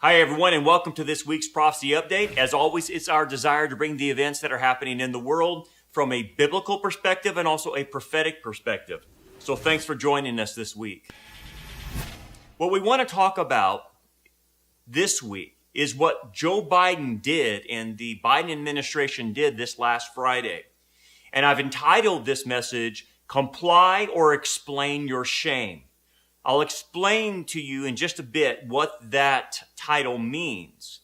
Hi, everyone, and welcome to this week's Prophecy Update. As always, it's our desire to bring the events that are happening in the world from a biblical perspective and also a prophetic perspective. So thanks for joining us this week. What we want to talk about this week is what Joe Biden did and the Biden administration did this last Friday. And I've entitled this message, Comply or Explain Your Shame. I'll explain to you in just a bit what that title means.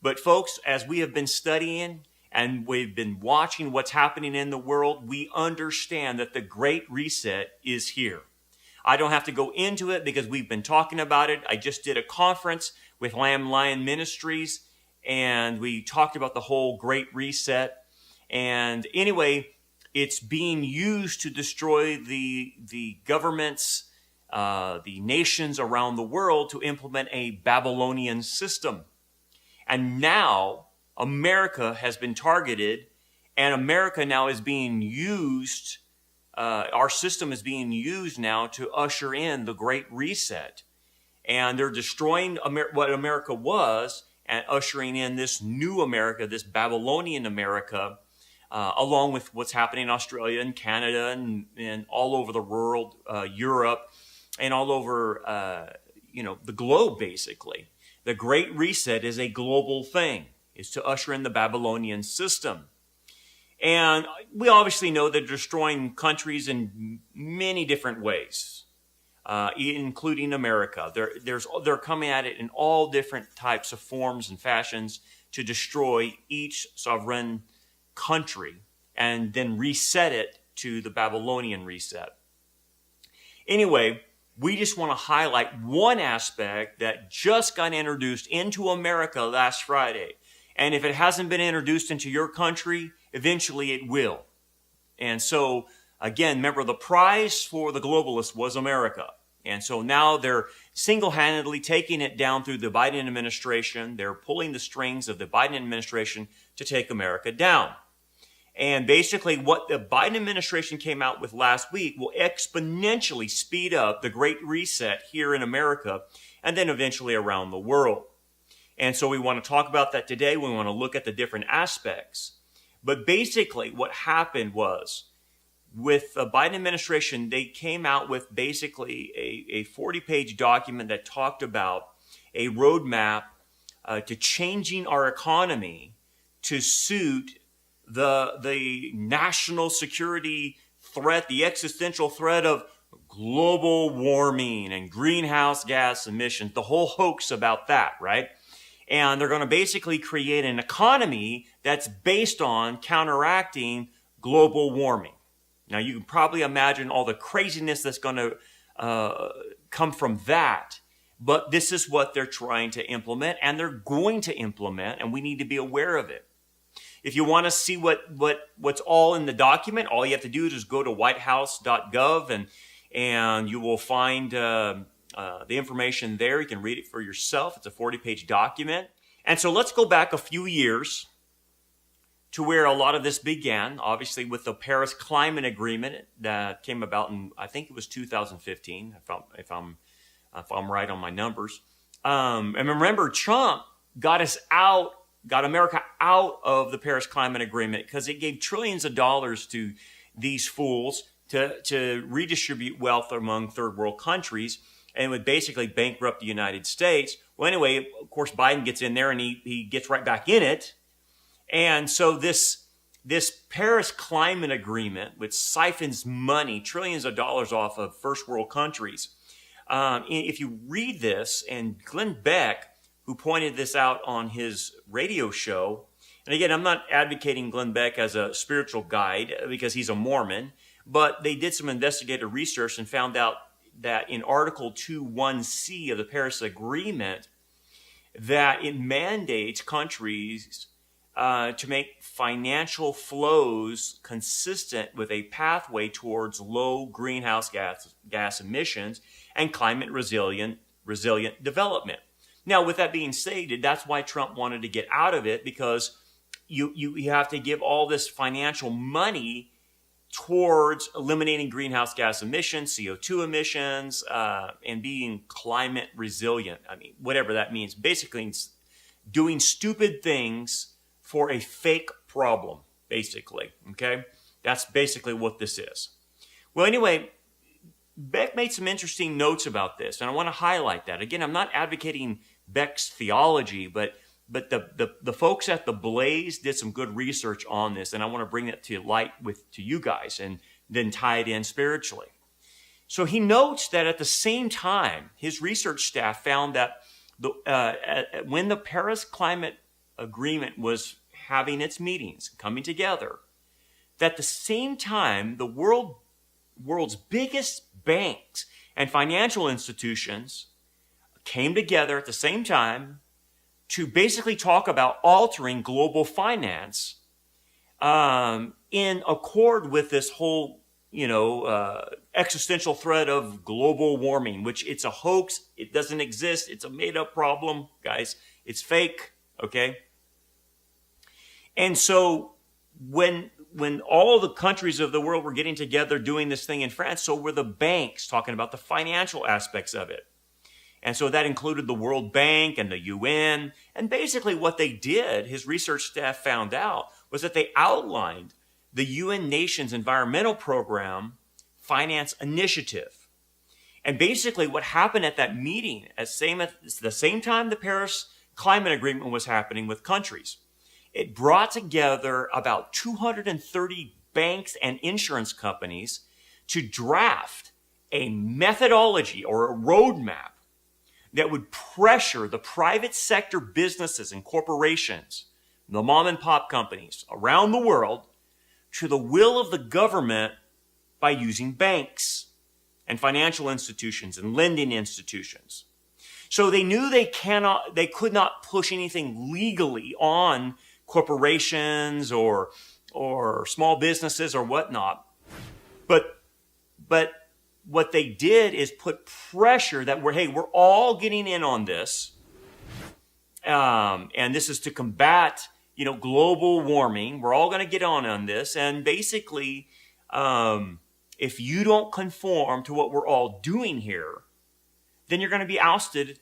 But folks, as we have been studying and we've been watching what's happening in the world, we understand that the Great Reset is here. I don't have to go into it because we've been talking about it. I just did a conference with Lamb Lion Ministries and we talked about the whole Great Reset. And anyway, it's being used to destroy the governments, the nations around the world to implement a Babylonian system. And now America has been targeted, and America now is being used, our system is being used now to usher in the Great Reset. And they're destroying what America was and ushering in this new America, this Babylonian America, along with what's happening in Australia and Canada and all over the world, Europe, and all over, the globe, basically. The Great Reset is a global thing. It's to usher in the Babylonian system. And we obviously know they're destroying countries in many different ways, including America. They're coming at it in all different types of forms and fashions to destroy each sovereign country and then reset it to the Babylonian reset. Anyway, we just want to highlight one aspect that just got introduced into America last Friday. And if it hasn't been introduced into your country, eventually it will. And so, again, remember, the prize for the globalists was America. And so now they're single-handedly taking it down through the Biden administration. They're pulling the strings of the Biden administration to take America down. And basically what the Biden administration came out with last week will exponentially speed up the Great Reset here in America and then eventually around the world. And so we want to talk about that today. We want to look at the different aspects. But basically what happened was with the Biden administration, they came out with basically a 40-page document that talked about a roadmap to changing our economy to suit the national security threat, the existential threat of global warming and greenhouse gas emissions, the whole hoax about that, right? And they're going to basically create an economy that's based on counteracting global warming. Now, you can probably imagine all the craziness that's going to come from that. But this is what they're trying to implement, and they're going to implement, and we need to be aware of it. If you want to see what's all in the document, all you have to do is just go to whitehouse.gov and you will find the information there. You can read it for yourself. It's a 40-page document. And so let's go back a few years to where a lot of this began, obviously with the Paris Climate Agreement that came about in, I think it was 2015, if I'm right on my numbers. And remember, Trump got America out of the Paris Climate Agreement because it gave trillions of dollars to these fools to redistribute wealth among third world countries and would basically bankrupt the United States. Well, anyway, of course, Biden gets in there and he gets right back in it. And so this Paris Climate Agreement, which siphons money, trillions of dollars off of first world countries, if you read this, and Glenn Beck, who pointed this out on his radio show. And again, I'm not advocating Glenn Beck as a spiritual guide because he's a Mormon, but they did some investigative research and found out that in Article 2.1c of the Paris Agreement, that it mandates countries to make financial flows consistent with a pathway towards low greenhouse gas emissions and climate resilient development. Now, with that being stated, that's why Trump wanted to get out of it, because you have to give all this financial money towards eliminating greenhouse gas emissions, CO2 emissions, and being climate resilient. I mean, whatever that means. Basically, it's doing stupid things for a fake problem, basically. Okay? That's basically what this is. Well, anyway, Beck made some interesting notes about this, and I want to highlight that. Again, I'm not advocating Beck's theology, but the folks at the Blaze did some good research on this, and I want to bring that to light to you guys and then tie it in spiritually. So he notes that at the same time, his research staff found that when the Paris Climate Agreement was having its meetings, coming together, that at the same time, the world's biggest banks and financial institutions came together at the same time to basically talk about altering global finance in accord with this whole, existential threat of global warming, which it's a hoax. It doesn't exist. It's a made-up problem, guys. It's fake, okay? And so when all the countries of the world were getting together doing this thing in France, so were the banks talking about the financial aspects of it. And so that included the World Bank and the UN. And basically what they did, his research staff found out, was that they outlined the UN Nations Environmental Program Finance Initiative. And basically what happened at that meeting, at the same time the Paris Climate Agreement was happening with countries, it brought together about 230 banks and insurance companies to draft a methodology or a roadmap that would pressure the private sector businesses and corporations, the mom and pop companies around the world, to the will of the government by using banks and financial institutions and lending institutions. So they knew they could not push anything legally on corporations or small businesses or whatnot. But what they did is put pressure that we're all getting in on this. And this is to combat, global warming. We're all going to get on this. And basically, if you don't conform to what we're all doing here, then you're going to be ousted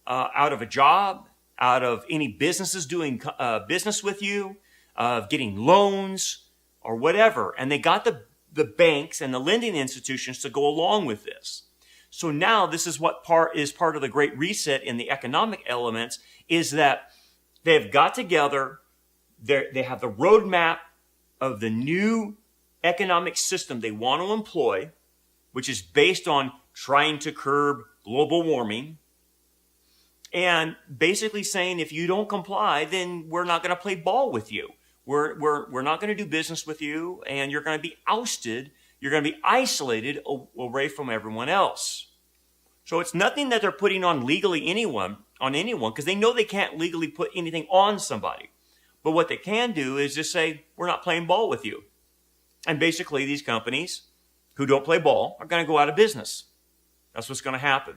out of a job, out of any businesses doing business with you, getting loans or whatever. And they got the banks and the lending institutions to go along with this. So now this is what is part of the Great Reset in the economic elements, is that they've got together, they have the roadmap of the new economic system they want to employ, which is based on trying to curb global warming, and basically saying if you don't comply, then we're not going to play ball with you. We're not going to do business with you, and you're going to be ousted. You're going to be isolated away from everyone else. So it's nothing that they're putting on legally on anyone, because they know they can't legally put anything on somebody. But what they can do is just say, we're not playing ball with you. And basically these companies who don't play ball are going to go out of business. That's what's going to happen.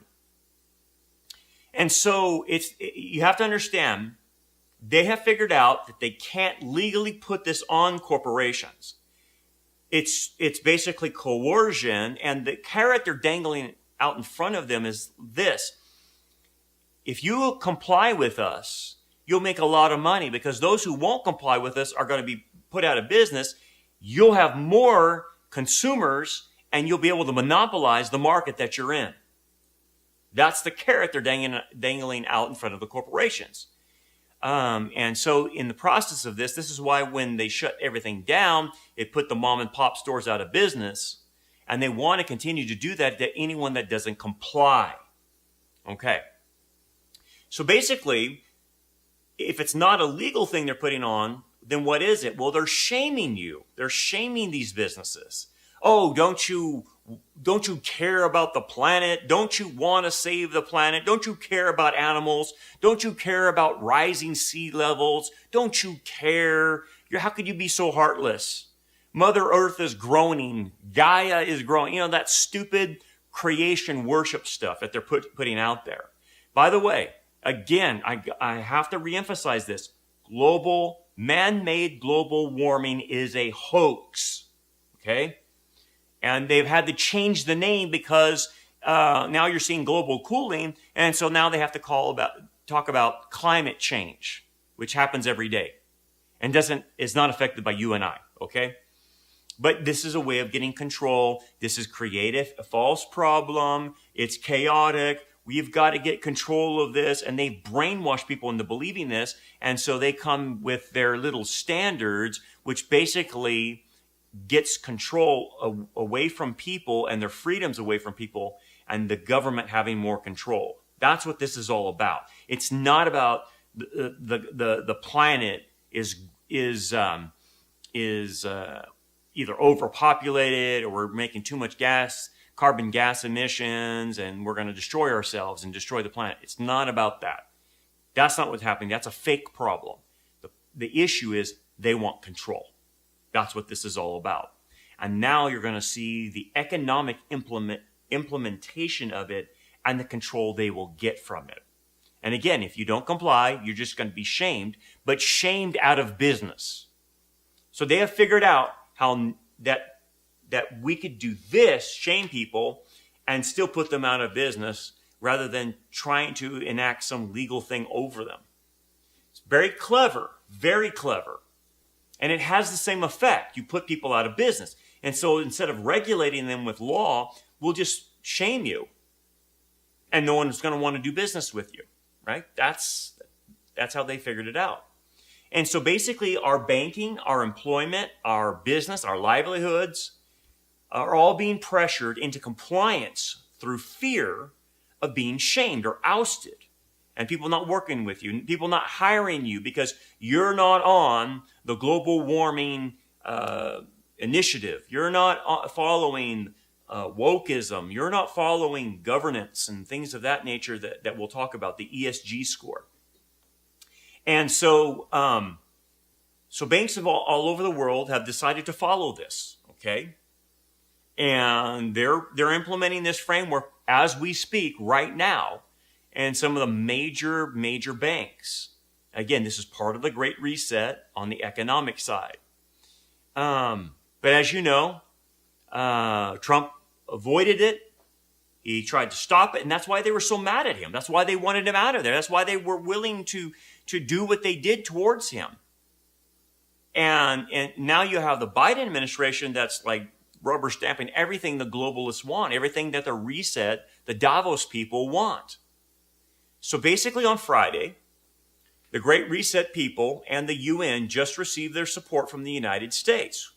And so you have to understand, they have figured out that they can't legally put this on corporations. It's basically coercion, and the carrot they're dangling out in front of them is this. If you comply with us, you'll make a lot of money, because those who won't comply with us are going to be put out of business. You'll have more consumers, and you'll be able to monopolize the market that you're in. That's the carrot they're dangling out in front of the corporations. And so in the process of this is why when they shut everything down, it put the mom and pop stores out of business. And they want to continue to do that to anyone that doesn't comply. Okay. So basically, if it's not a legal thing they're putting on, then what is it? Well, they're shaming you. They're shaming these businesses. Oh, don't you care about the planet? Don't you want to save the planet? Don't you care about animals? Don't you care about rising sea levels? Don't you care? How could you be so heartless? Mother Earth is groaning. Gaia is growing. That stupid creation worship stuff that they're putting out there. By the way, again, I have to reemphasize this. Man-made global warming is a hoax. okay? And they've had to change the name because now you're seeing global cooling, and so now they have to talk about climate change, which happens every day and is not affected by you and I, okay? But this is a way of getting control. This is creative, a false problem. It's chaotic. We've got to get control of this. And they brainwash people into believing this. And so they come with their little standards, which basically gets control away from people and their freedoms away from people, and the government having more control. That's what this is all about. It's not about the planet is either overpopulated, or we're making too much carbon gas emissions, and we're going to destroy ourselves and destroy the planet. It's not about that. That's not what's happening. That's a fake problem. The issue is they want control. That's what this is all about. And now you're going to see the economic implementation of it and the control they will get from it. And again, if you don't comply, you're just going to be shamed, but shamed out of business. So they have figured out how that we could do this, shame people, and still put them out of business rather than trying to enact some legal thing over them. It's very clever, very clever. And it has the same effect. You put people out of business. And so instead of regulating them with law, we'll just shame you. And no one's going to want to do business with you, right? That's how they figured it out. And so basically our banking, our employment, our business, our livelihoods are all being pressured into compliance through fear of being shamed or ousted. And people not working with you, people not hiring you because you're not on the global warming initiative. You're not following wokeism. You're not following governance and things of that nature that we'll talk about, the ESG score. And so banks of all over the world have decided to follow this, okay? And they're implementing this framework as we speak right now. And some of the major banks. Again, this is part of the Great Reset on the economic side. But as you know, Trump avoided it. He tried to stop it, and that's why they were so mad at him. That's why they wanted him out of there. That's why they were willing to do what they did towards him. And now you have the Biden administration that's like rubber stamping everything the globalists want, everything that the reset, the Davos people want. So basically on Friday, the Great Reset people and the UN just received their support from the United States.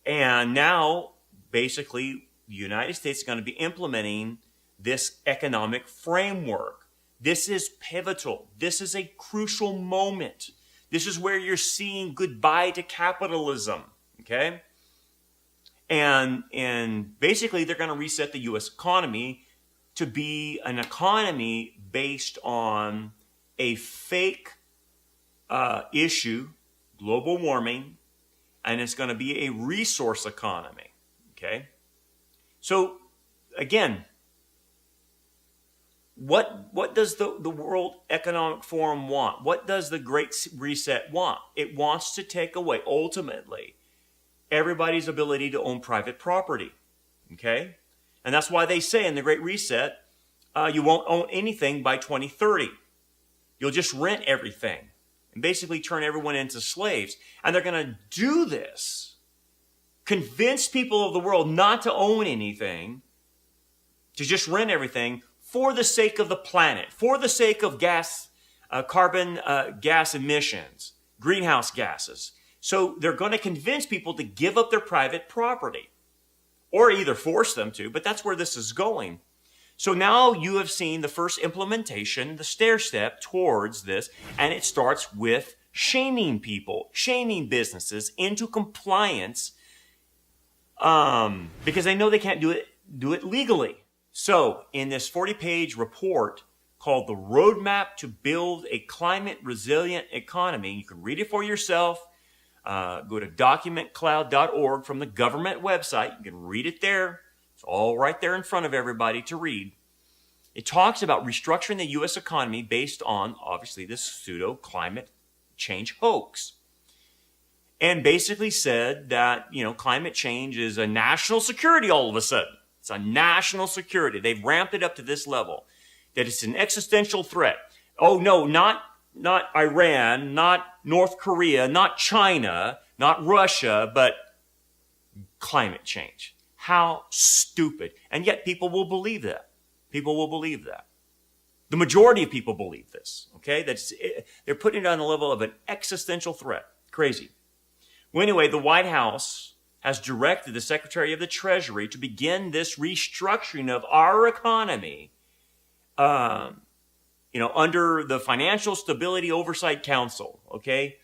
And now, basically, the United States is going to be implementing this economic framework. This is pivotal. This is a crucial moment. This is where you're seeing goodbye to capitalism, okay? And basically, they're going to reset the U.S. economy to be an economy based on a fake issue, global warming, and it's going to be a resource economy, okay? So, again, what does the World Economic Forum want? What does the Great Reset want? It wants to take away, ultimately, everybody's ability to own private property, okay? And that's why they say in the Great Reset, you won't own anything by 2030. You'll just rent everything and basically turn everyone into slaves. And they're going to do this, convince people of the world not to own anything, to just rent everything for the sake of the planet, for the sake of carbon gas emissions, greenhouse gases. So they're going to convince people to give up their private property, or either force them to, but that's where this is going. So now you have seen the first implementation, the stair step towards this, and it starts with shaming people, shaming businesses into compliance, because they know they can't do it legally. So in this 40-page report called The Roadmap to Build a Climate Resilient Economy, you can read it for yourself. Go to documentcloud.org from the government website. You can read it there. It's all right there in front of everybody to read. It talks about restructuring the U.S. economy based on, obviously, this pseudo-climate change hoax. and basically said that, climate change is a national security all of a sudden. It's a national security. They've ramped it up to this level, that it's an existential threat. Oh, no, not Iran, not North Korea, not China, not Russia, but climate change. How stupid. And yet people will believe that. People will believe that. The majority of people believe this, okay? They're putting it on the level of an existential threat. Crazy. Well, anyway, the White House has directed the Secretary of the Treasury to begin this restructuring of our economy, under the Financial Stability Oversight Council, okay?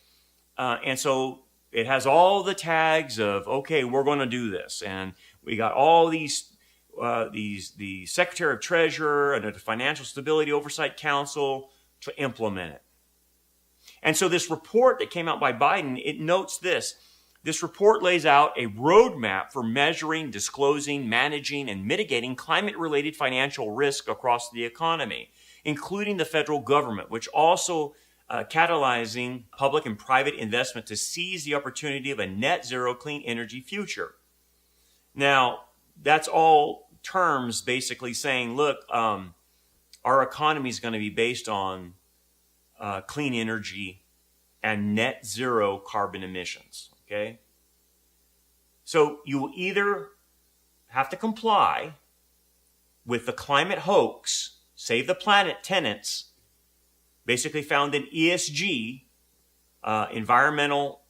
And so it has all the tags of, okay, we're going to do this. And we got all the Secretary of Treasury and the Financial Stability Oversight Council to implement it. And so this report that came out by Biden, it notes this. This report lays out a roadmap for measuring, disclosing, managing, and mitigating climate-related financial risk across the economy, including the federal government, which also catalyzing public and private investment to seize the opportunity of a net zero clean energy future. Now, that's all terms basically saying, look, our economy is going to be based on clean energy and net zero carbon emissions, okay? So you will either have to comply with the climate hoax, save the planet tenets, basically found in ESG, environmental,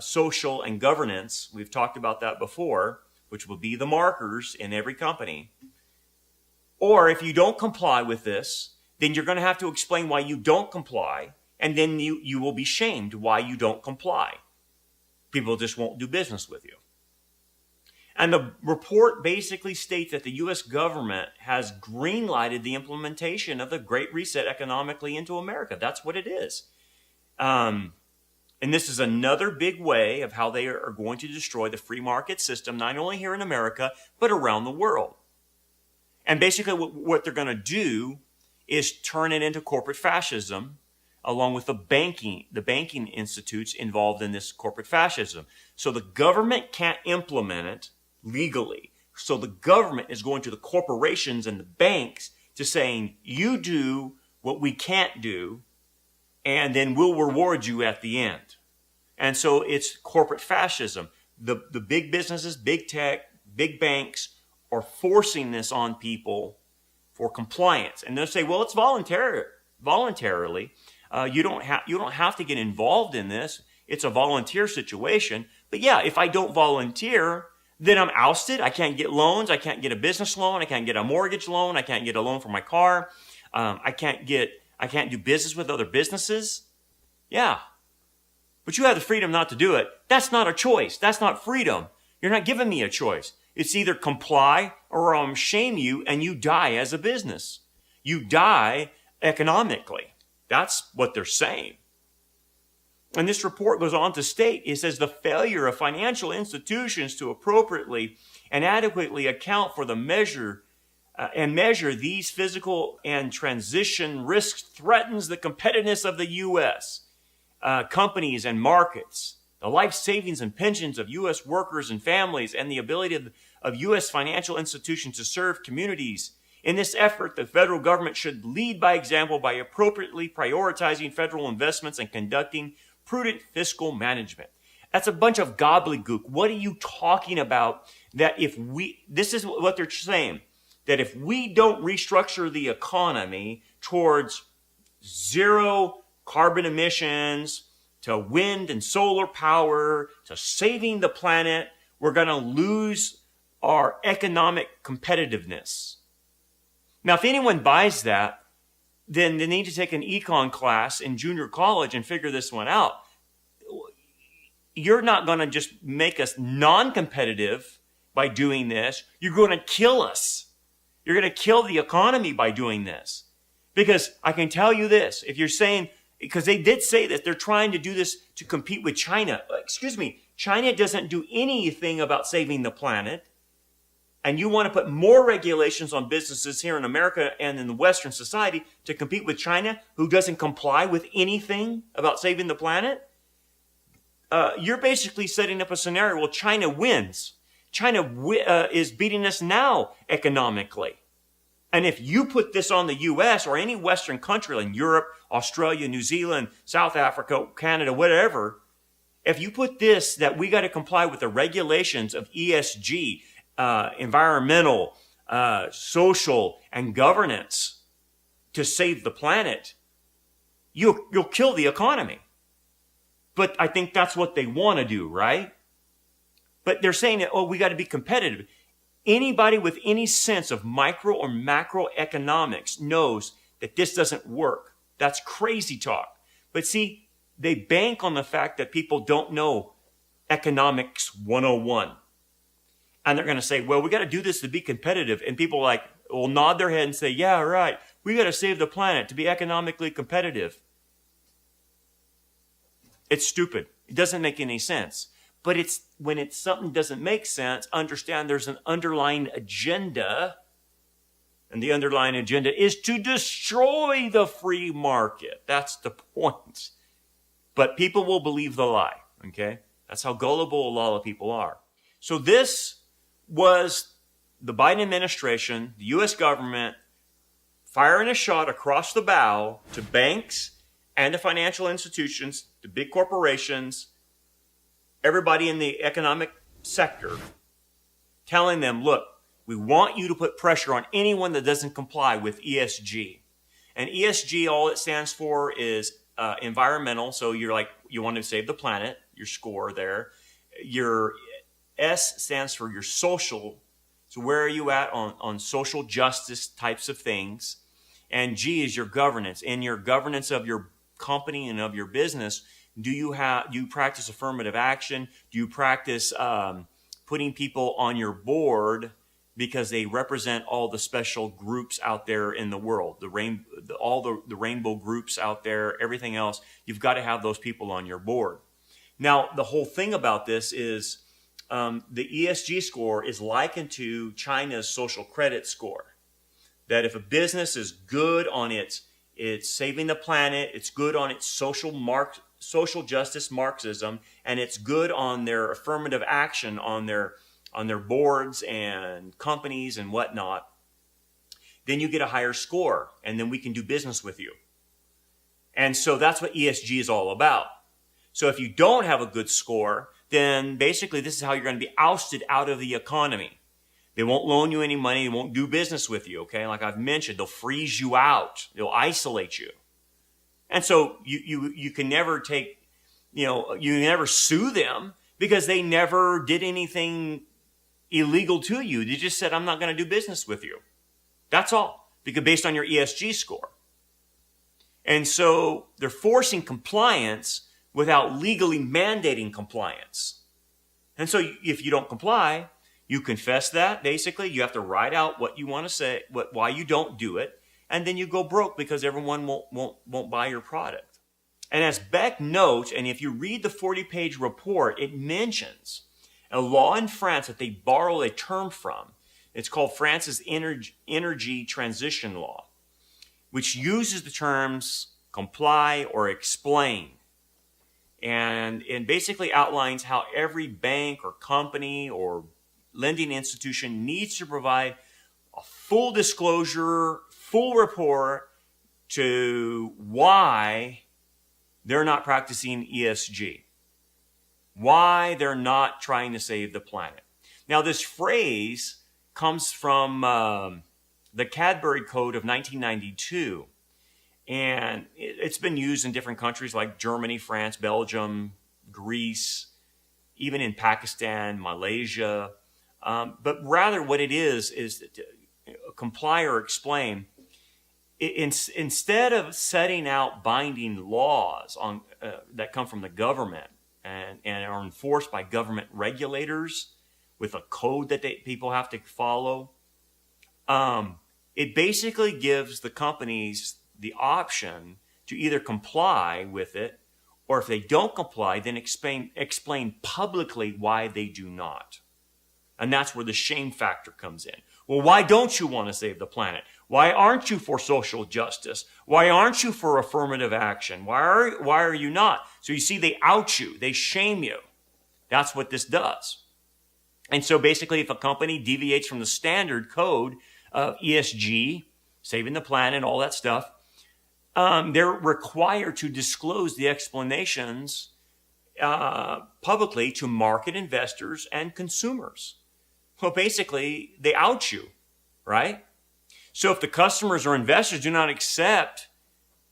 social, and governance. We've talked about that before, which will be the markers in every company. Or if you don't comply with this, then you're going to have to explain why you don't comply, and then you will be shamed why you don't comply. People just won't do business with you. And the report basically states that the U.S. government has green-lighted the implementation of the Great Reset economically into America. That's what it is. And this is another big way of how they are going to destroy the free market system, not only here in America, but around the world. And basically what they're going to do is turn it into corporate fascism, along with the banking institutes involved in this corporate fascism. So the government can't implement it legally. So the government is going to the corporations and the banks to saying, you do what we can't do, and then we'll reward you at the end. And so it's corporate fascism. The big businesses, big tech, big banks are forcing this on people for compliance. And they'll say, well, it's voluntarily. You don't have to get involved in this. It's a volunteer situation. But yeah, if I don't volunteer, then I'm ousted. I can't get loans. I can't get a business loan. I can't get a mortgage loan. I can't get a loan for my car. I can't do business with other businesses. Yeah. But you have the freedom not to do it. That's not a choice. That's not freedom. You're not giving me a choice. It's either comply or I'll shame you and you die as a business. You die economically. That's what they're saying. And this report goes on to state, it says the failure of financial institutions to appropriately and adequately account for the measure these physical and transition risks threatens the competitiveness of the U.S. Companies and markets, the life savings and pensions of U.S. workers and families, and the ability of U.S. financial institutions to serve communities. In this effort, the federal government should lead by example by appropriately prioritizing federal investments and conducting prudent fiscal management. That's a bunch of gobbledygook. What are you talking about? This is what they're saying, that if we don't restructure the economy towards zero carbon emissions, to wind and solar power, to saving the planet, we're going to lose our economic competitiveness. Now, if anyone buys that, then they need to take an econ class in junior college and figure this one out. You're not going to just make us non-competitive by doing this. You're going to kill us. You're going to kill the economy by doing this. Because I can tell you this, if you're saying, because they did say that they're trying to do this to compete with China. Excuse me, China doesn't do anything about saving the planet. And you want to put more regulations on businesses here in America and in the Western society to compete with China, who doesn't comply with anything about saving the planet? you're basically setting up a scenario. Well, China wins. China is beating us now economically. And if you put this on the U.S. or any Western country like Europe, Australia, New Zealand, South Africa, Canada, whatever, if you put this, that we got to comply with the regulations of ESG, environmental, social, and governance to save the planet, you'll kill the economy. But I think that's what they want to do, right? But they're saying that, oh, we got to be competitive. Anybody with any sense of micro or macroeconomics knows that this doesn't work. That's crazy talk. But see, they bank on the fact that people don't know economics 101. And they're going to say, well, we got to do this to be competitive. And people will nod their head and say, yeah, right. We got to save the planet to be economically competitive. It's stupid. It doesn't make any sense. But when something doesn't make sense, understand there's an underlying agenda. And the underlying agenda is to destroy the free market. That's the point. But people will believe the lie, okay? That's how gullible a lot of people are. So this was the Biden administration, the U.S. government, firing a shot across the bow to banks and to financial institutions, to big corporations, everybody in the economic sector, telling them, look, we want you to put pressure on anyone that doesn't comply with ESG. And ESG, all it stands for is environmental. So you want to save the planet, your score there. Your S stands for your social. So where are you at on social justice types of things? And G is your governance. In your governance of your company and of your business, do you practice affirmative action? Do you practice putting people on your board because they represent all the special groups out there in the world, all the rainbow groups out there, everything else? You've got to have those people on your board. Now, the whole thing about this is the ESG score is likened to China's social credit score. That if a business is good on its saving the planet, it's good on its social justice Marxism, and it's good on their affirmative action on their boards and companies and whatnot, then you get a higher score, and then we can do business with you. And so that's what ESG is all about. So if you don't have a good score, then basically this is how you're going to be ousted out of the economy. They won't loan you any money. They won't do business with you, okay? Like I've mentioned, they'll freeze you out. They'll isolate you. And so you can never you never sue them because they never did anything illegal to you. They just said, I'm not going to do business with you. That's all, because based on your ESG score. And so they're forcing compliance without legally mandating compliance. And so if you don't comply, you confess that, basically. You have to write out what you want to say, why you don't do it, and then you go broke because everyone won't buy your product. And as Beck notes, and if you read the 40-page report, it mentions a law in France that they borrow a term from. It's called France's Energy Transition Law, which uses the terms comply or explain. And basically outlines how every bank or company or lending institution needs to provide a full disclosure, full report to why they're not practicing ESG, why they're not trying to save the planet. Now, this phrase comes from the Cadbury Code of 1992, and it's been used in different countries like Germany, France, Belgium, Greece, even in Pakistan, Malaysia. But rather what it is comply or explain. Instead of setting out binding laws that come from the government and are enforced by government regulators with a code that people have to follow, it basically gives the companies the option to either comply with it, or if they don't comply, then explain publicly why they do not. And that's where the shame factor comes in. Well, why don't you want to save the planet? Why aren't you for social justice? Why aren't you for affirmative action? Why are you not? So you see, they out you. They shame you. That's what this does. And so basically, if a company deviates from the standard code of ESG, saving the planet, all that stuff, they're required to disclose the explanations publicly to market investors and consumers. Well, basically, they out you, right? So if the customers or investors do not accept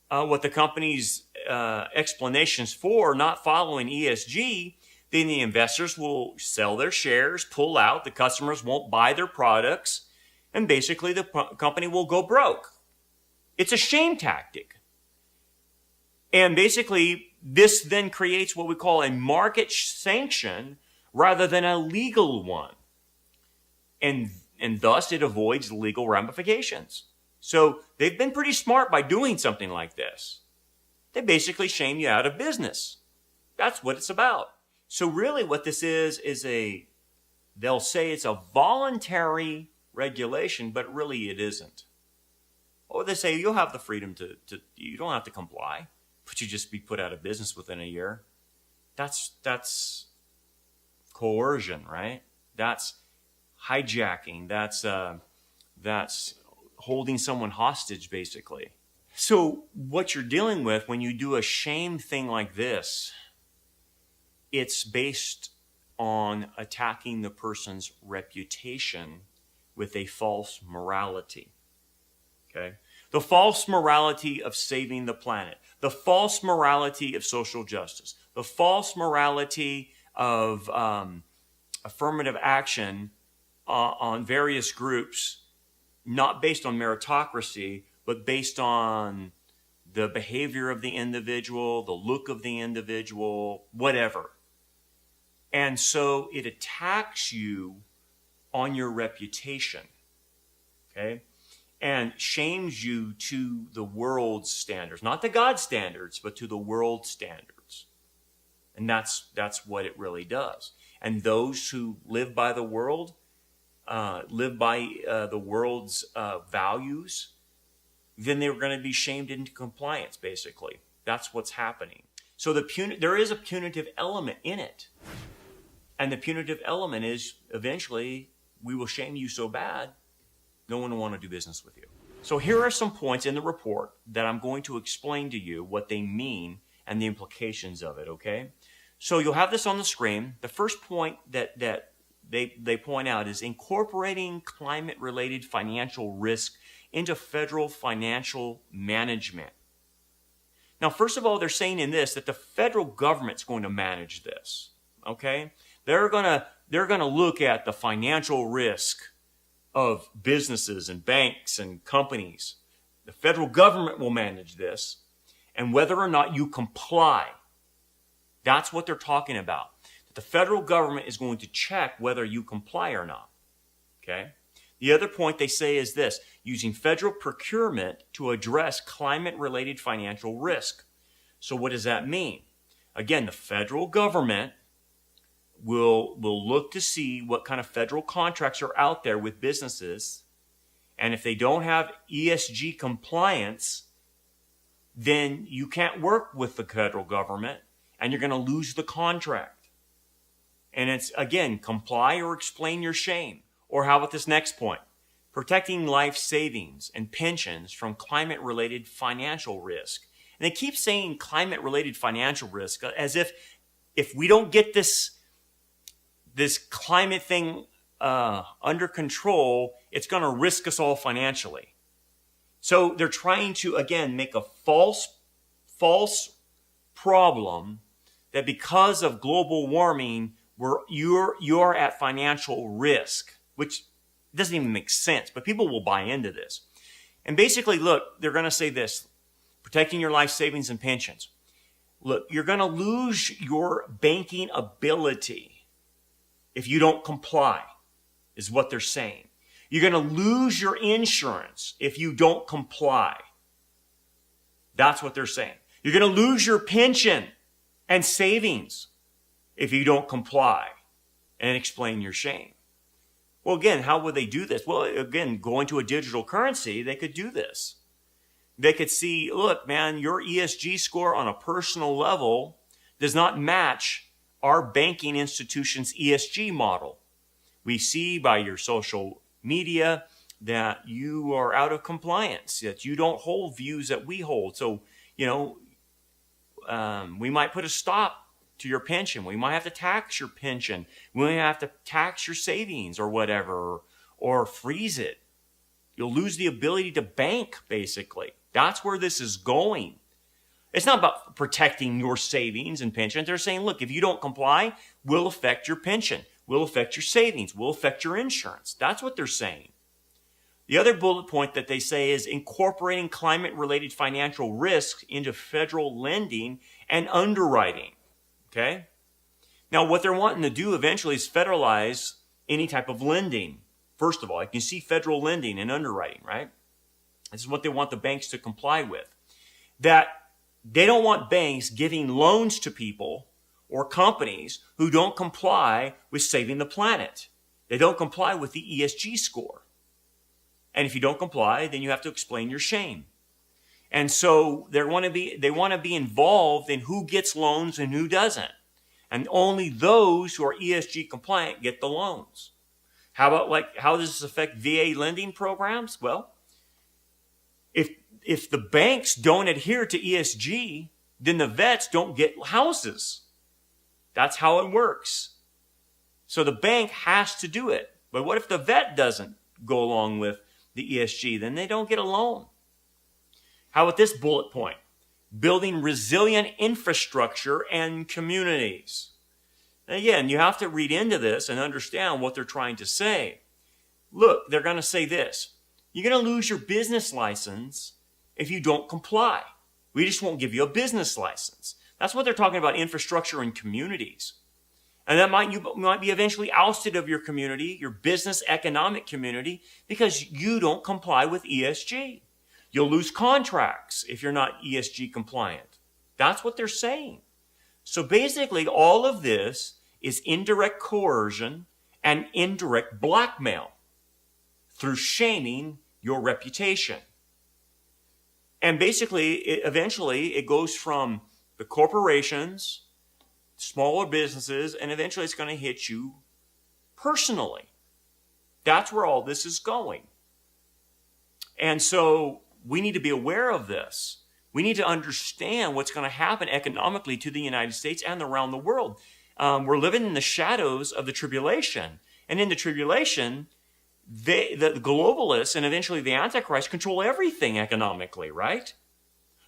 what the company's explanations for not following ESG, then the investors will sell their shares, pull out, the customers won't buy their products, and basically the company will go broke. It's a shame tactic. And basically, this then creates what we call a market sanction rather than a legal one. And thus it avoids legal ramifications. So they've been pretty smart by doing something like this. They basically shame you out of business. That's what it's about. So really what this is they'll say it's a voluntary regulation, but really it isn't. Or they say you'll have the freedom to you don't have to comply, but you just be put out of business within a year. That's coercion, right? That's hijacking. That's holding someone hostage, basically. So what you're dealing with when you do a shame thing like this, it's based on attacking the person's reputation with a false morality. Okay? The false morality of saving the planet, the false morality of social justice, the false morality of affirmative action on various groups, not based on meritocracy, but based on the behavior of the individual, the look of the individual, whatever. And so it attacks you on your reputation, okay? And shames you to the world's standards, not the God standards, but to the world standards. And that's what it really does. And those who live by the world, live by the world's values, then they're going to be shamed into compliance, basically. That's what's happening. So there is a punitive element in it. And the punitive element is eventually we will shame you so bad, no one will want to do business with you. So here are some points in the report that I'm going to explain to you what they mean and the implications of it, okay? So you'll have this on the screen. The first point that they point out is incorporating climate-related financial risk into federal financial management. Now, first of all, they're saying in this that the federal government's going to manage this, okay? They're gonna look at the financial risk of businesses and banks and companies. The federal government will manage this, and whether or not you comply, that's what they're talking about. The federal government is going to check whether you comply or not, okay? The other point they say is this, using federal procurement to address climate-related financial risk. So what does that mean? Again, the federal government will look to see what kind of federal contracts are out there with businesses. And if they don't have ESG compliance, then you can't work with the federal government and you're going to lose the contract. And it's, again, comply or explain your shame. Or how about this next point? Protecting life savings and pensions from climate-related financial risk. And they keep saying climate-related financial risk as if we don't get this climate thing under control, it's going to risk us all financially. So they're trying to, again, make a false problem that because of global warming, you're at financial risk, which doesn't even make sense, but people will buy into this. And basically, look, they're going to say this, protecting your life savings and pensions. Look, you're going to lose your banking ability if you don't comply, is what they're saying. You're going to lose your insurance if you don't comply. That's what they're saying. You're going to lose your pension and savings if you don't comply and explain your shame. Well, again, how would they do this? Well, again, going to a digital currency, they could do this. They could see, look, man, your ESG score on a personal level does not match our banking institution's ESG model. We see by your social media that you are out of compliance, that you don't hold views that we hold. So, we might put a stop to your pension. We might have to tax your pension. We might have to tax your savings or whatever, or freeze it. You'll lose the ability to bank, basically. That's where this is going. It's not about protecting your savings and pensions. They're saying, look, if you don't comply, we'll affect your pension, we'll affect your savings, we'll affect your insurance. That's what they're saying. The other bullet point that they say is incorporating climate-related financial risks into federal lending and underwriting. Okay? Now, what they're wanting to do eventually is federalize any type of lending. First of all, you can see federal lending and underwriting, right? This is what they want the banks to comply with. That they don't want banks giving loans to people or companies who don't comply with saving the planet. They don't comply with the ESG score. And if you don't comply, then you have to explain your shame. And so they want to be involved in who gets loans and who doesn't. And only those who are ESG compliant get the loans. How about how does this affect VA lending programs? Well, if the banks don't adhere to ESG, then the vets don't get houses. That's how it works. So the bank has to do it. But what if the vet doesn't go along with the ESG? Then they don't get a loan. How about this bullet point? Building resilient infrastructure and communities. And again, you have to read into this and understand what they're trying to say. Look, they're going to say this. You're going to lose your business license if you don't comply. We just won't give you a business license. That's what they're talking about, infrastructure and communities. And you might be eventually ousted of your community, your business economic community, because you don't comply with ESG. You'll lose contracts if you're not ESG compliant. That's what they're saying. So basically, all of this is indirect coercion and indirect blackmail through shaming your reputation. And basically, eventually, it goes from the corporations, smaller businesses, and eventually it's going to hit you personally. That's where all this is going. And so we need to be aware of this. We need to understand what's going to happen economically to the United States and around the world. We're living in the shadows of the tribulation. And in the tribulation, the globalists and eventually the Antichrist control everything economically, right?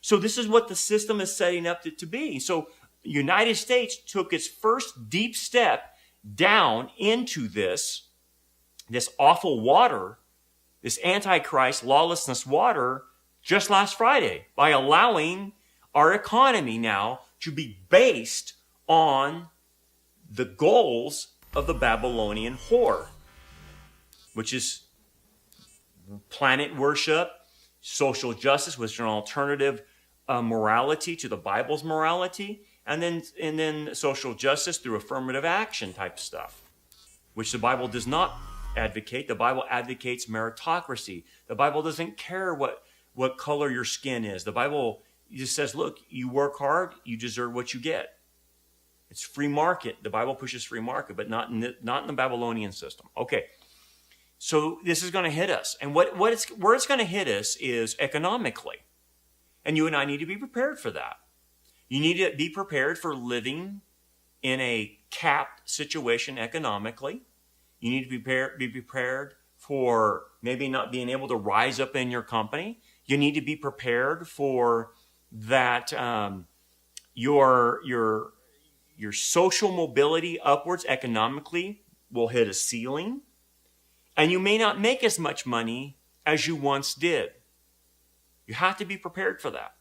So this is what the system is setting up to be. So the United States took its first deep step down into this awful water, this Antichrist lawlessness water, just last Friday by allowing our economy now to be based on the goals of the Babylonian whore, which is planet worship, social justice, which is an alternative morality to the Bible's morality, and then social justice through affirmative action type stuff, which the Bible does not advocate. The Bible advocates meritocracy. The Bible doesn't care what color your skin is. The Bible just says, look, you work hard, you deserve what you get. It's free market. The Bible pushes free market, but not in the Babylonian system. Okay, so this is going to hit us. And where it's going to hit us is economically. And you and I need to be prepared for that. You need to be prepared for living in a capped situation economically. You need to be prepared for maybe not being able to rise up in your company. You need to be prepared for that your social mobility upwards economically will hit a ceiling, and you may not make as much money as you once did. You have to be prepared for that.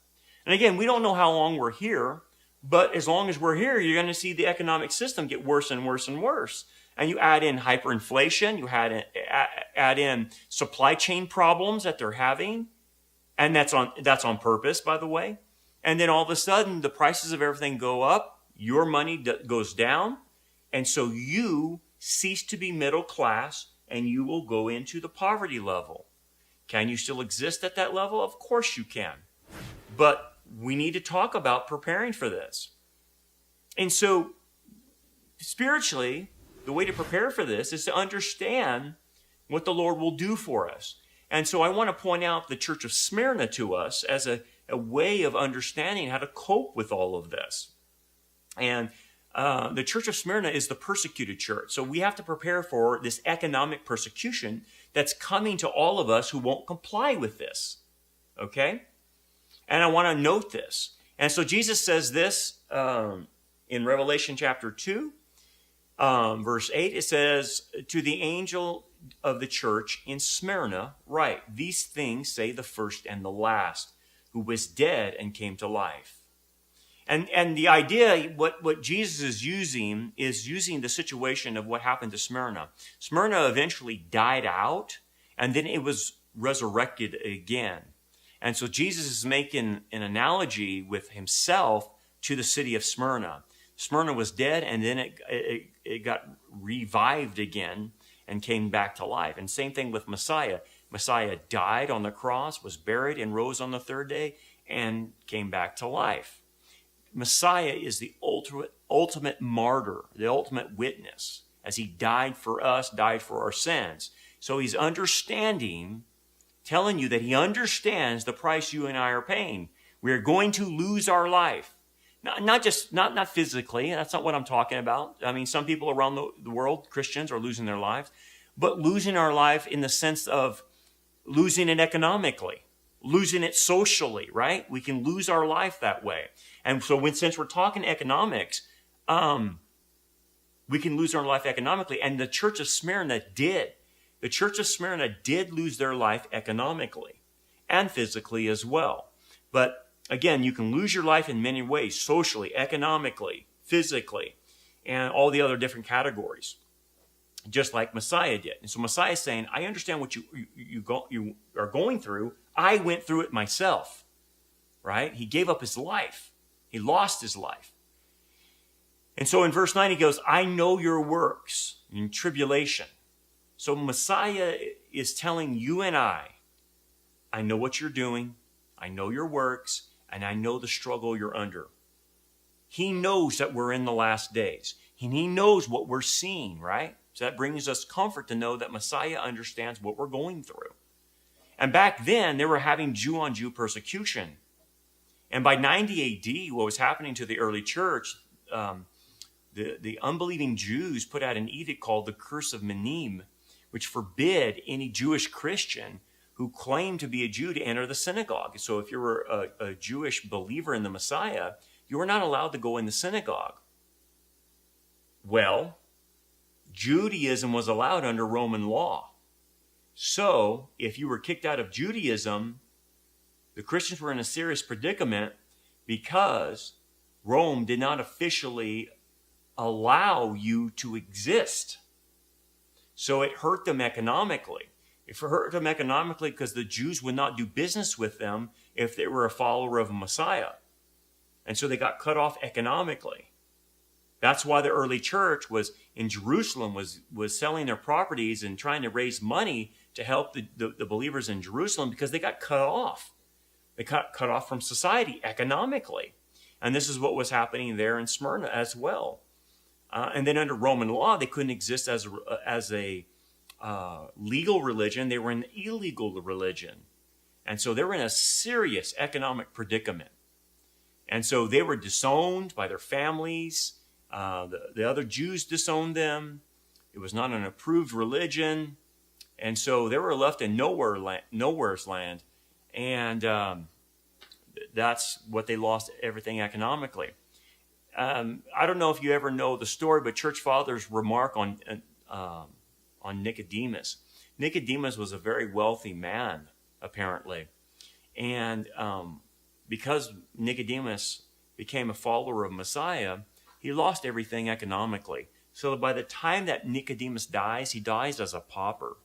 And again, we don't know how long we're here, but as long as we're here, you're going to see the economic system get worse and worse and worse. And you add in hyperinflation, you add in supply chain problems that they're having, and that's on purpose, by the way. And then all of a sudden, the prices of everything go up, your money goes down, and so you cease to be middle class, and you will go into the poverty level. Can you still exist at that level? Of course you can. But we need to talk about preparing for this. And so, spiritually, the way to prepare for this is to understand what the Lord will do for us. And so I want to point out the church of Smyrna to us as a way of understanding how to cope with all of this. And the church of Smyrna is the persecuted church. So we have to prepare for this economic persecution that's coming to all of us who won't comply with this. Okay? And I want to note this. And so Jesus says this in Revelation chapter 2, verse 8. It says, to the angel of the church in Smyrna, write, these things say the first and the last, who was dead and came to life. And the idea, what Jesus is using the situation of what happened to Smyrna. Smyrna eventually died out, and then it was resurrected again. And so Jesus is making an analogy with himself to the city of Smyrna. Smyrna was dead, and then it got revived again and came back to life. And same thing with Messiah. Messiah died on the cross, was buried, and rose on the third day, and came back to life. Messiah is the ultimate martyr, the ultimate witness, as he died for us, died for our sins. So he's understanding, telling you that he understands the price you and I are paying. We are going to lose our life. Not physically, that's not what I'm talking about. I mean, some people around the world, Christians, are losing their lives, but losing our life in the sense of losing it economically, losing it socially, right? We can lose our life that way. And so since we're talking economics, we can lose our life economically. And the church of Smyrna did. The church of Smyrna did lose their life economically and physically as well. But again, you can lose your life in many ways, socially, economically, physically, and all the other different categories, just like Messiah did. And so Messiah is saying, I understand what you are going through. I went through it myself, right? He gave up his life. He lost his life. And so in verse 9, he goes, I know your works in tribulation. So Messiah is telling you and I know what you're doing. I know your works, and I know the struggle you're under. He knows that we're in the last days, and he knows what we're seeing, right? So that brings us comfort to know that Messiah understands what we're going through. And back then, they were having Jew-on-Jew persecution. And by 90 AD, what was happening to the early church, the unbelieving Jews put out an edict called the Curse of Menim, which forbid any Jewish Christian who claimed to be a Jew to enter the synagogue. So if you were a Jewish believer in the Messiah, you were not allowed to go in the synagogue. Well, Judaism was allowed under Roman law. So if you were kicked out of Judaism, the Christians were in a serious predicament because Rome did not officially allow you to exist. So it hurt them economically. It hurt them economically because the Jews would not do business with them if they were a follower of a Messiah. And so they got cut off economically. That's why the early church was in Jerusalem, was selling their properties and trying to raise money to help the believers in Jerusalem because they got cut off. They got cut off from society economically. And this is what was happening there in Smyrna as well. And then under Roman law, they couldn't exist as a legal religion. They were an illegal religion. And so they were in a serious economic predicament. And so they were disowned by their families. The other Jews disowned them. It was not an approved religion. And so they were left in nowhere's land. And that's what they lost everything economically. I don't know if you ever know the story, but church fathers remark on Nicodemus. Nicodemus was a very wealthy man, apparently. And because Nicodemus became a follower of Messiah, he lost everything economically. So by the time that Nicodemus dies, he dies as a pauper.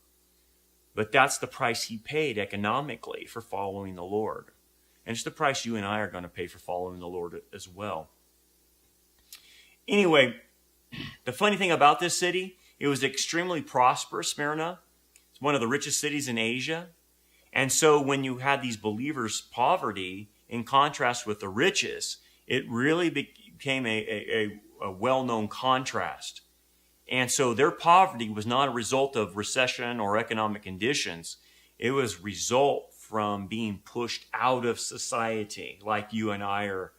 But that's the price he paid economically for following the Lord. And it's the price you and I are going to pay for following the Lord as well. Anyway, the funny thing about this city It was extremely prosperous, Smyrna. It's one of the richest cities in Asia. And so when you had these believers' poverty in contrast with the riches, it really became a well-known contrast. And so their poverty was not a result of recession or economic conditions. It was a result from being pushed out of society, like you and I are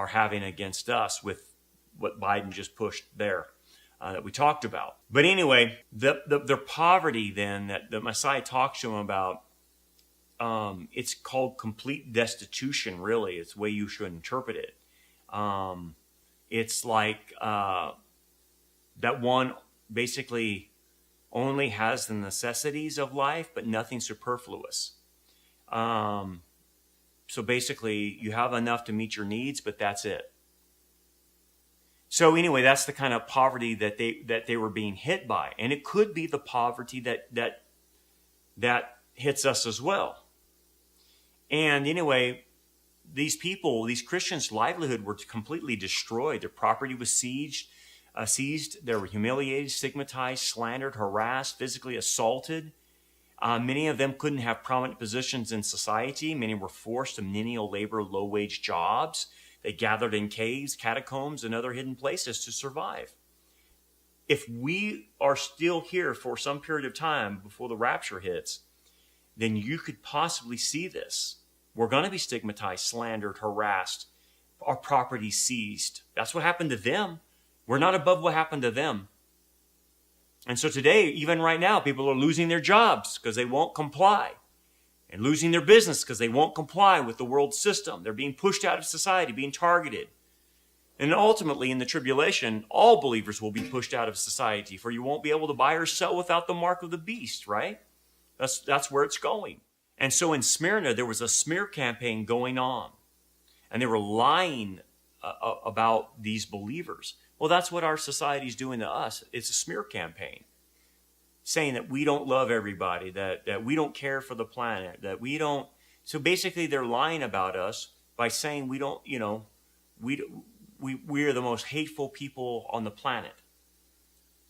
having against us with what Biden just pushed there that we talked about. But anyway, their poverty then that the Messiah talks to them about, it's called complete destitution, really. It's the way you should interpret it. It's like that one basically only has the necessities of life, but nothing superfluous. So basically, you have enough to meet your needs, but that's it. So anyway, that's the kind of poverty that they were being hit by, and it could be the poverty that hits us as well. And anyway, these people, these Christians' livelihood were completely destroyed. Their property was seized. They were humiliated, stigmatized, slandered, harassed, physically assaulted. Many of them couldn't have prominent positions in society. Many were forced to menial labor, low-wage jobs. They gathered in caves, catacombs, and other hidden places to survive. If we are still here for some period of time before the rapture hits, then you could possibly see this. We're going to be stigmatized, slandered, harassed, our property seized. That's what happened to them. We're not above what happened to them. And so today, even right now, people are losing their jobs because they won't comply, and losing their business because they won't comply with the world system. They're being pushed out of society, being targeted. And ultimately, in the tribulation, all believers will be pushed out of society, for you won't be able to buy or sell without the mark of the beast, right? That's where it's going. And so in Smyrna, there was a smear campaign going on, and they were lying about these believers. Well, that's what our society is doing to us. It's a smear campaign, saying that we don't love everybody, that we don't care for the planet, that we don't. So basically, they're lying about us by saying we don't, we are the most hateful people on the planet.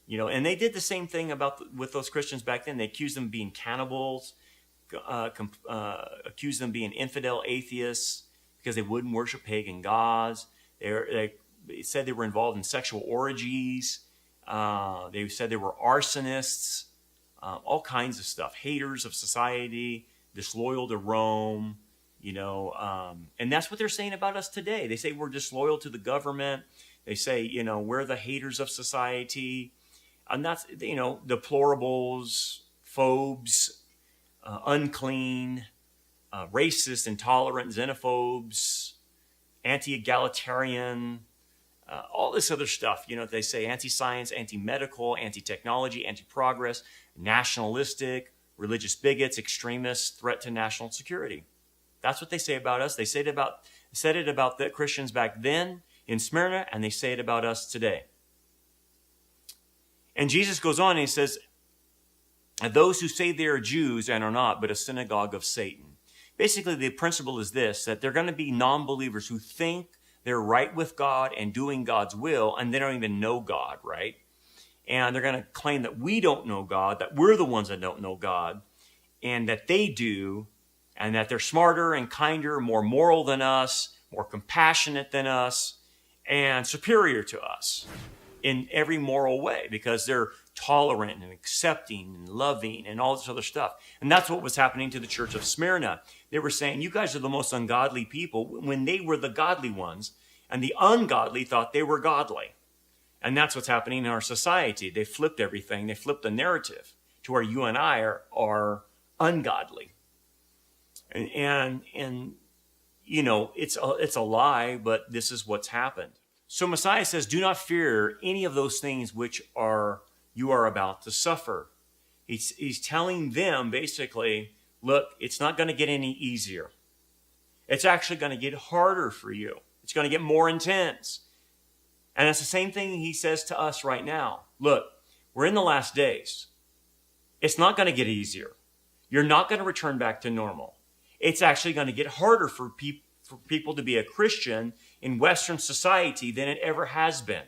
And they did the same thing with those Christians back then. They accused them of being cannibals, accused them of being infidel atheists because they wouldn't worship pagan gods. They said they were involved in sexual orgies. They said they were arsonists, all kinds of stuff, haters of society, disloyal to Rome, and that's what they're saying about us today. They say we're disloyal to the government. They say, we're the haters of society. And that's, deplorables, phobes, unclean, racist, intolerant, xenophobes, anti-egalitarian, all this other stuff. They say anti-science, anti-medical, anti-technology, anti-progress, nationalistic, religious bigots, extremists, threat to national security. That's what they say about us. They said it about the Christians back then in Smyrna, and they say it about us today. And Jesus goes on and he says, those who say they are Jews and are not, but a synagogue of Satan. Basically, the principle is this, that they're going to be non-believers who think they're right with God and doing God's will, and they don't even know God, right? And they're going to claim that we don't know God, that we're the ones that don't know God, and that they do, and that they're smarter and kinder, more moral than us, more compassionate than us, and superior to us in every moral way, because they're tolerant and accepting and loving and all this other stuff. And that's what was happening to the church of Smyrna. They were saying, you guys are the most ungodly people, when they were the godly ones, and the ungodly thought they were godly. And that's what's happening in our society. They flipped everything. They flipped the narrative to where you and I are ungodly. And it's a lie, but this is what's happened. So Messiah says, do not fear any of those things which you are about to suffer. He's telling them basically, look, it's not going to get any easier. It's actually going to get harder for you. It's going to get more intense. And it's the same thing he says to us right now. Look, we're in the last days. It's not going to get easier. You're not going to return back to normal. It's actually going to get harder for people to be a Christian in Western society than it ever has been.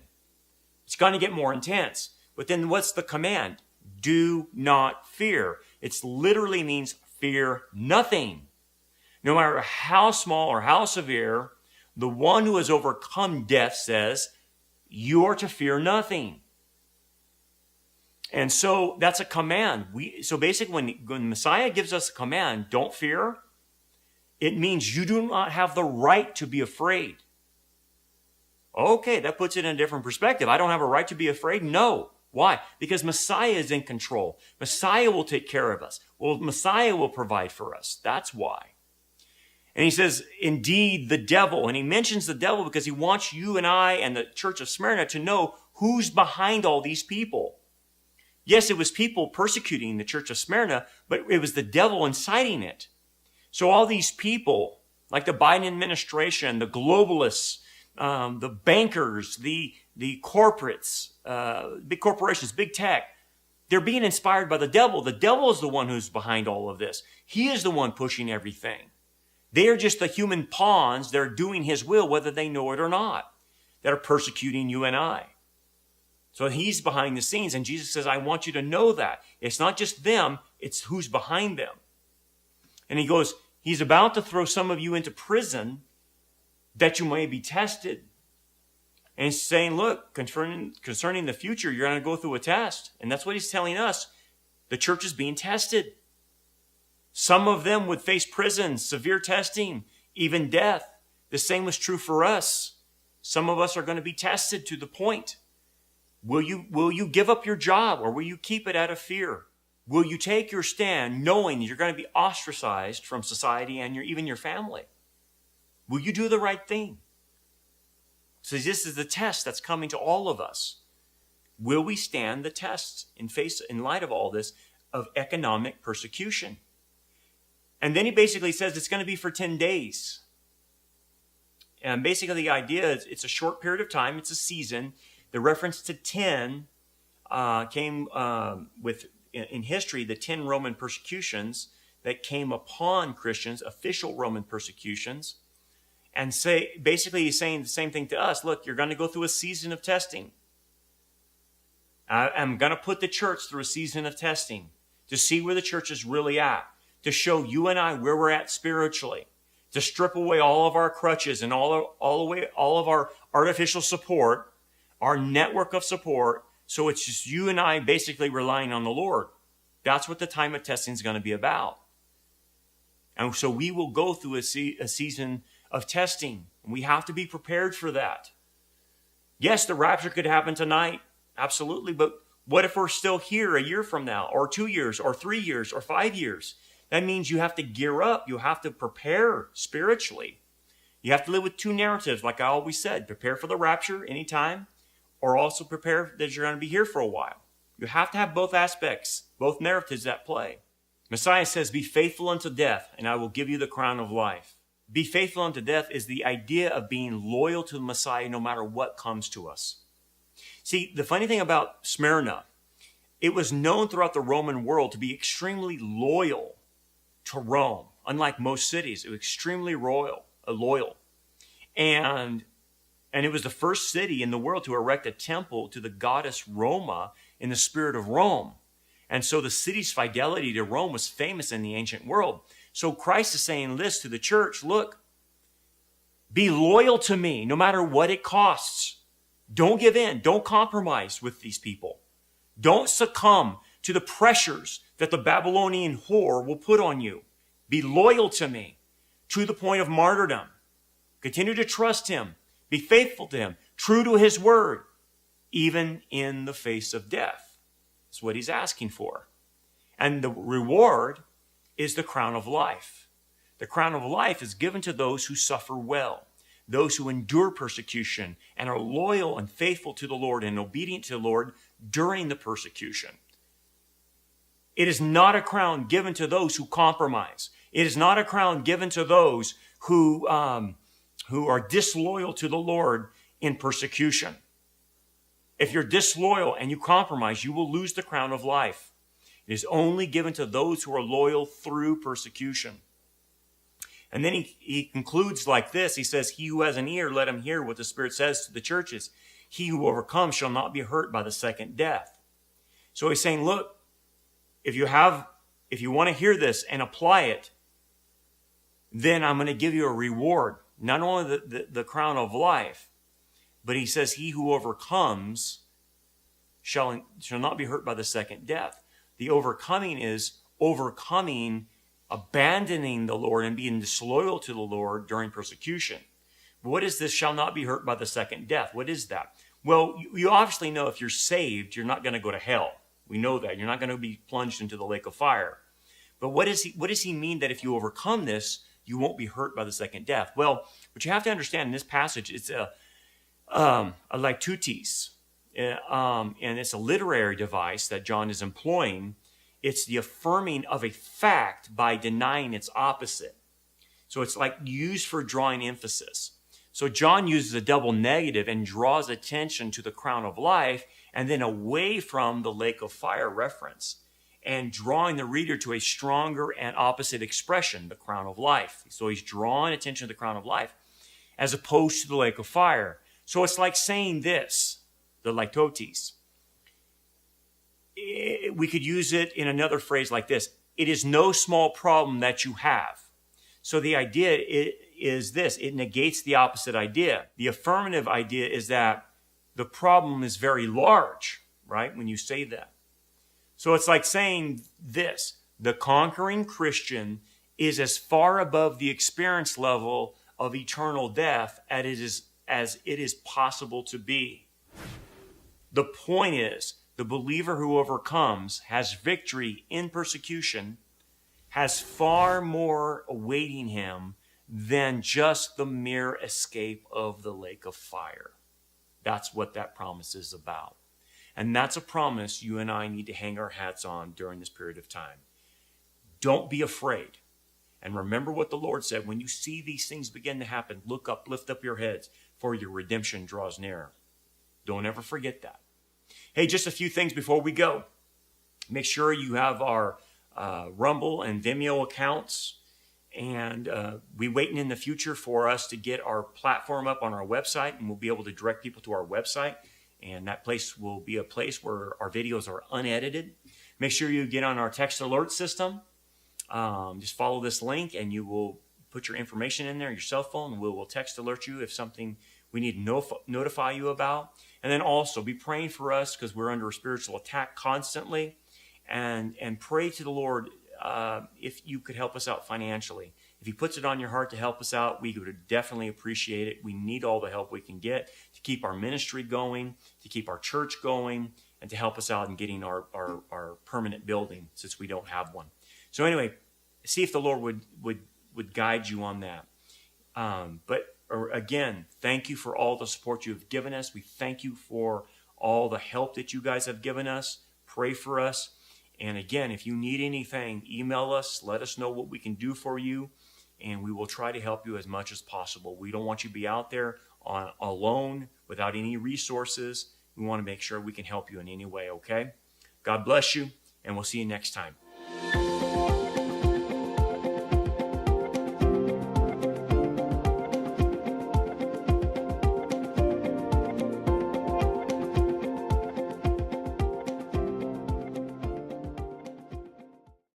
It's going to get more intense. But then what's the command? Do not fear. It literally means fear nothing. No matter how small or how severe, the one who has overcome death says, you are to fear nothing. And so that's a command. So basically when Messiah gives us a command, don't fear, it means you do not have the right to be afraid. Okay, that puts it in a different perspective. I don't have a right to be afraid? No. Why? Because Messiah is in control. Messiah will take care of us. Well, Messiah will provide for us. That's why. And he says, indeed, the devil. And he mentions the devil because he wants you and I and the church of Smyrna to know who's behind all these people. Yes, it was people persecuting the church of Smyrna, but it was the devil inciting it. So all these people, like the Biden administration, the globalists, the bankers, the corporates, big corporations, big tech, they're being inspired by the devil. The devil is the one who's behind all of this. He is the one pushing everything. They are just the human pawns that are doing his will, whether they know it or not, that are persecuting you and I. So he's behind the scenes, and Jesus says, I want you to know that. It's not just them, it's who's behind them. And he goes, he's about to throw some of you into prison that you may be tested. And he's saying, look, concerning the future, you're going to go through a test. And that's what he's telling us. The church is being tested. Some of them would face prison, severe testing, even death. The same was true for us. Some of us are going to be tested to the point. Will you give up your job, or will you keep it out of fear? Will you take your stand knowing you're going to be ostracized from society and even your family? Will you do the right thing? So this is the test that's coming to all of us. Will we stand the tests in light of all this of economic persecution? And then he basically says it's going to be for 10 days. And basically the idea is it's a short period of time. It's a season. The reference to 10 came in history, the 10 Roman persecutions that came upon Christians, official Roman persecutions. And basically he's saying the same thing to us. Look, you're going to go through a season of testing. I'm going to put the church through a season of testing to see where the church is really at, to show you and I where we're at spiritually, to strip away all of our crutches and all of our artificial support, our network of support, so it's just you and I basically relying on the Lord. That's what the time of testing is going to be about. And so we will go through a season of testing. And we have to be prepared for that. Yes, the rapture could happen tonight. Absolutely. But what if we're still here a year from now, or 2 years, or 3 years, or 5 years? That means you have to gear up. You have to prepare spiritually. You have to live with two narratives, like I always said. Prepare for the rapture anytime, or also prepare that you're going to be here for a while. You have to have both aspects, both narratives at play. Messiah says, be faithful unto death, and I will give you the crown of life. Be faithful unto death is the idea of being loyal to the Messiah no matter what comes to us. See, the funny thing about Smyrna, it was known throughout the Roman world to be extremely loyal to Rome. Unlike most cities, it was extremely loyal. And it was the first city in the world to erect a temple to the goddess Roma in the spirit of Rome. And so the city's fidelity to Rome was famous in the ancient world. So Christ is saying this to the church, look, be loyal to me no matter what it costs. Don't give in. Don't compromise with these people. Don't succumb to the pressures that the Babylonian whore will put on you. Be loyal to me to the point of martyrdom. Continue to trust him. Be faithful to him. True to his word, even in the face of death. That's what he's asking for. And the reward is the crown of life. The crown of life is given to those who suffer well, those who endure persecution and are loyal and faithful to the Lord and obedient to the Lord during the persecution. It is not a crown given to those who compromise. It is not a crown given to those who are disloyal to the Lord in persecution. If you're disloyal and you compromise, you will lose the crown of life. It is only given to those who are loyal through persecution. And then he concludes like this. He says, he who has an ear, let him hear what the Spirit says to the churches. He who overcomes shall not be hurt by the second death. So he's saying, look, if you want to hear this and apply it, then I'm going to give you a reward. Not only the crown of life, but he says, he who overcomes shall not be hurt by the second death. The overcoming is overcoming, abandoning the Lord and being disloyal to the Lord during persecution. What is this shall not be hurt by the second death? What is that? Well, you obviously know if you're saved, you're not going to go to hell. We know that. You're not going to be plunged into the lake of fire. But what does he mean that if you overcome this, you won't be hurt by the second death? Well, what you have to understand in this passage, it's a litutis, and it's a literary device that John is employing. It's the affirming of a fact by denying its opposite. So it's like used for drawing emphasis. So John uses a double negative and draws attention to the crown of life and then away from the lake of fire reference, and drawing the reader to a stronger and opposite expression, the crown of life. So he's drawing attention to the crown of life as opposed to the lake of fire. So it's like saying this, the litotes. We could use it in another phrase like this: it is no small problem that you have. So the idea is this: it negates the opposite idea. The affirmative idea is that the problem is very large, right? When you say that. So it's like saying this: the conquering Christian is as far above the experience level of eternal death as it is possible to be. The point is, the believer who overcomes has victory in persecution, has far more awaiting him than just the mere escape of the lake of fire. That's what that promise is about. And that's a promise you and I need to hang our hats on during this period of time. Don't be afraid. And remember what the Lord said: when you see these things begin to happen, look up, lift up your heads, for your redemption draws near. Don't ever forget that. Hey, just a few things before we go. Make sure you have our Rumble and Vimeo accounts. And we're waiting in the future for us to get our platform up on our website, and we'll be able to direct people to our website. And that place will be a place where our videos are unedited. Make sure you get on our text alert system. Just follow this link and you will put your information in there, your cell phone, and we will text alert you if something we need to notify you about. And then also be praying for us, because we're under a spiritual attack constantly. And pray to the Lord if you could help us out financially. If he puts it on your heart to help us out, we would definitely appreciate it. We need all the help we can get to keep our ministry going, to keep our church going, and to help us out in getting our permanent building, since we don't have one. So anyway, see if the Lord would guide you on that. Again, thank you for all the support you have given us. We thank you for all the help that you guys have given us. Pray for us. And again, if you need anything, email us. Let us know what we can do for you, and we will try to help you as much as possible. We don't want you to be out there alone without any resources. We want to make sure we can help you in any way, okay? God bless you, and we'll see you next time.